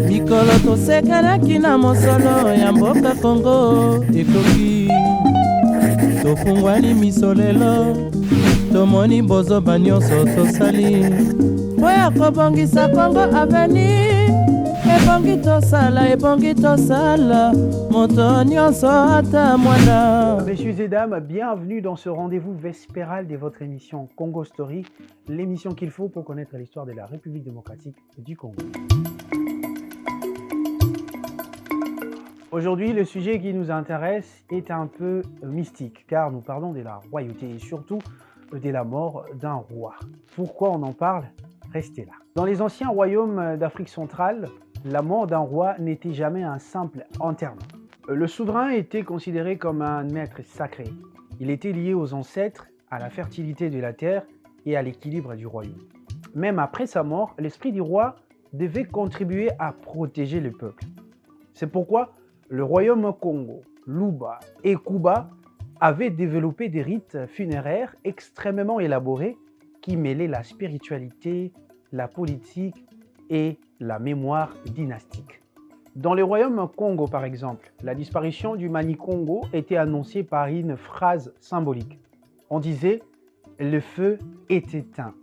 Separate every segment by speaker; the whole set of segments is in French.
Speaker 1: mikolo tosekelaki na mosolo ya mboka Kongo ekoki tofungwani miso lelo tomoni bozoba nyonso tosali mpo ya kobongisa Kongo aveni ebongi tosala moto nyonso ata mwana.
Speaker 2: Messieurs et dames, bienvenue dans ce rendez-vous vespéral de votre émission Congo Story, l'émission qu'il faut pour connaître l'histoire de la République démocratique du Congo. Aujourd'hui, le sujet qui nous intéresse est un peu mystique, car nous parlons de la royauté et surtout de la mort d'un roi. Pourquoi on en parle? Restez là. Dans les anciens royaumes d'Afrique centrale, la mort d'un roi n'était jamais un simple enterrement. Le souverain était considéré comme un être sacré. Il était lié aux ancêtres, à la fertilité de la terre et à l'équilibre du royaume. Même après sa mort, l'esprit du roi devait contribuer à protéger le peuple. C'est pourquoi le royaume Congo, Luba et Kuba avaient développé des rites funéraires extrêmement élaborés qui mêlaient la spiritualité, la politique et la mémoire dynastique. Dans le royaume Congo, par exemple, la disparition du Mani-Congo était annoncée par une phrase symbolique. On disait « le feu est éteint ».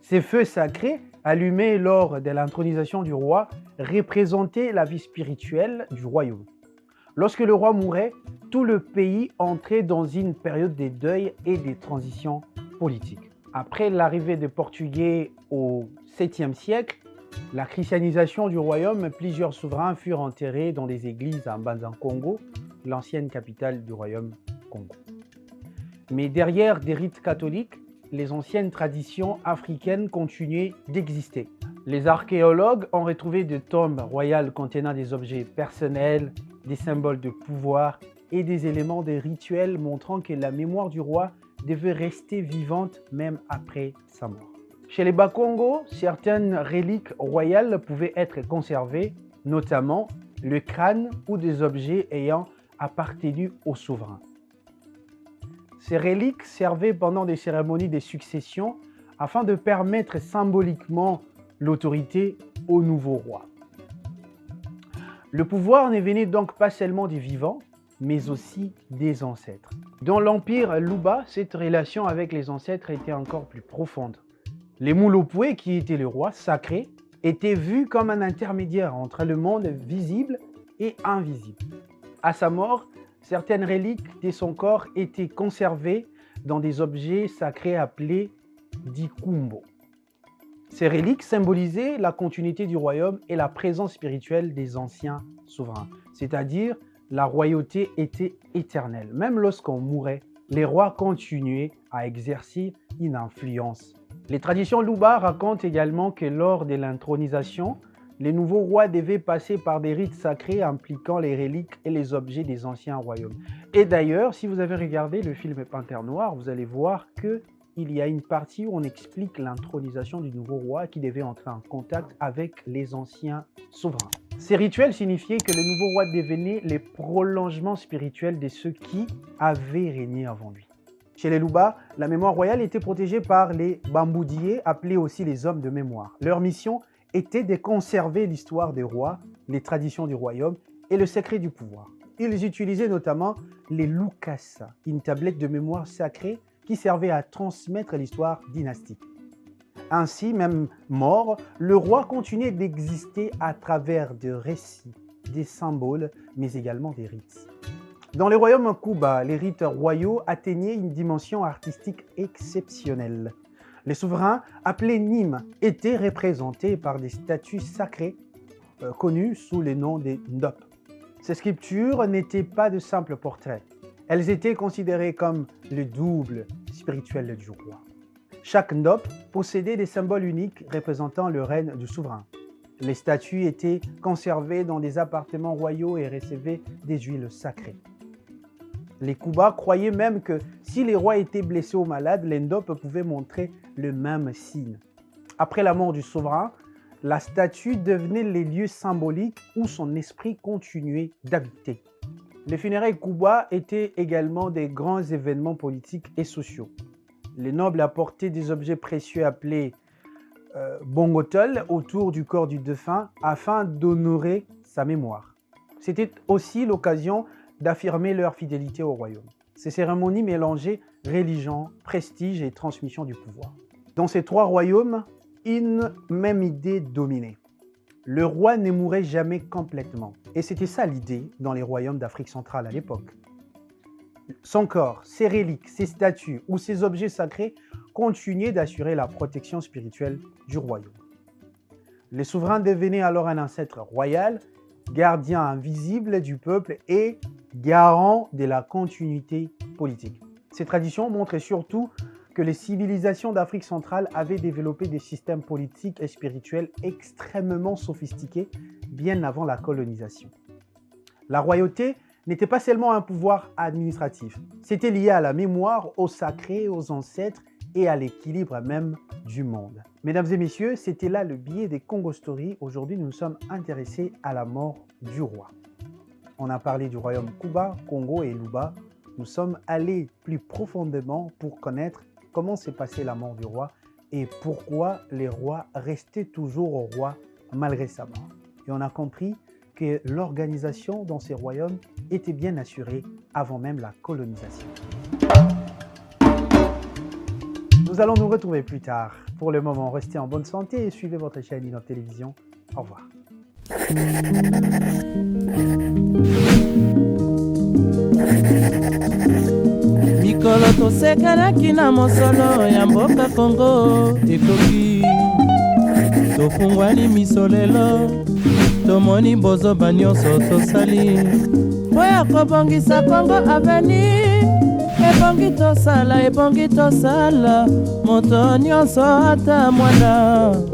Speaker 2: Ces feux sacrés, allumés lors de l'intronisation du roi, représentaient la vie spirituelle du royaume. Lorsque le roi mourait, tout le pays entrait dans une période de deuil et de transition politique. Après l'arrivée des Portugais au 7e siècle, la christianisation du royaume, plusieurs souverains furent enterrés dans des églises à Mbanza-Congo, l'ancienne capitale du royaume Congo. Mais derrière des rites catholiques, les anciennes traditions africaines continuaient d'exister. Les archéologues ont retrouvé des tombes royales contenant des objets personnels, des symboles de pouvoir et des éléments de rituels montrant que la mémoire du roi devait rester vivante même après sa mort. Chez les Bakongo, certaines reliques royales pouvaient être conservées, notamment le crâne ou des objets ayant appartenu au souverain. Ces reliques servaient pendant des cérémonies de succession afin de permettre symboliquement l'autorité au nouveau roi. Le pouvoir ne venait donc pas seulement des vivants, mais aussi des ancêtres. Dans l'empire Luba, cette relation avec les ancêtres était encore plus profonde. Les Mulopwe, qui étaient le roi sacré, étaient vus comme un intermédiaire entre le monde visible et invisible. À sa mort, certaines reliques de son corps étaient conservées dans des objets sacrés appelés dikumbo. Ces reliques symbolisaient la continuité du royaume et la présence spirituelle des anciens souverains, c'est-à-dire la royauté était éternelle. Même lorsqu'on mourait, les rois continuaient à exercer une influence. Les traditions Luba racontent également que lors de l'intronisation, les nouveaux rois devaient passer par des rites sacrés impliquant les reliques et les objets des anciens royaumes. Et d'ailleurs, si vous avez regardé le film Panthère Noire, vous allez voir qu'il y a une partie où on explique l'intronisation du nouveau roi qui devait entrer en contact avec les anciens souverains. Ces rituels signifiaient que le nouveau roi devenait le prolongement spirituel de ceux qui avaient régné avant lui. Chez les Luba, la mémoire royale était protégée par les Bamboudiers, appelés aussi les hommes de mémoire. Leur mission était de conserver l'histoire des rois, les traditions du royaume et le secret du pouvoir. Ils utilisaient notamment les Lukasa, une tablette de mémoire sacrée qui servait à transmettre l'histoire dynastique. Ainsi, même mort, le roi continuait d'exister à travers des récits, des symboles, mais également des rites. Dans les royaumes Kuba, les rites royaux atteignaient une dimension artistique exceptionnelle. Les souverains, appelés Nim, étaient représentés par des statues sacrées connues sous le nom des Ndop. Ces sculptures n'étaient pas de simples portraits. Elles étaient considérées comme le double spirituel du roi. Chaque Ndop possédait des symboles uniques représentant le règne du souverain. Les statues étaient conservées dans des appartements royaux et recevaient des huiles sacrées. Les Kuba croyaient même que si les rois étaient blessés ou malades, les Ndop pouvaient montrer le même signe. Après la mort du souverain, la statue devenait les lieux symboliques où son esprit continuait d'habiter. Les funérailles Kuba étaient également des grands événements politiques et sociaux. Les nobles apportaient des objets précieux appelés bongotol autour du corps du défunt afin d'honorer sa mémoire. C'était aussi l'occasion d'affirmer leur fidélité au royaume. Ces cérémonies mélangeaient religion, prestige et transmission du pouvoir. Dans ces trois royaumes, une même idée dominait. Le roi ne mourait jamais complètement. Et c'était ça l'idée dans les royaumes d'Afrique centrale à l'époque. Son corps, ses reliques, ses statues ou ses objets sacrés continuaient d'assurer la protection spirituelle du royaume. Le souverain devenait alors un ancêtre royal, gardien invisible du peuple et garant de la continuité politique. Ces traditions montrent surtout que les civilisations d'Afrique centrale avaient développé des systèmes politiques et spirituels extrêmement sophistiqués bien avant la colonisation. La royauté n'était pas seulement un pouvoir administratif, c'était lié à la mémoire, au sacré, aux ancêtres et à l'équilibre même du monde. Mesdames et messieurs, c'était là le billet des Congo Story. Aujourd'hui, nous nous sommes intéressés à la mort du roi. On a parlé du royaume Kuba, Congo et Luba. Nous sommes allés plus profondément pour connaître comment s'est passée la mort du roi et pourquoi les rois restaient toujours rois malgré sa mort. Et on a compris que l'organisation dans ces royaumes était bien assurée avant même la colonisation. Nous allons nous retrouver plus tard. Pour le moment, restez en bonne santé et suivez votre chaîne Inno Télévision. Au revoir.
Speaker 1: mikolo tosekanaki na mosolo ya mboka Kongo ekoki tofungwani miso lelo tomoni bozoba nyonso tosali mpo ya kobongisa Kongo aveni ebongi tosala moto nyonso ata mwana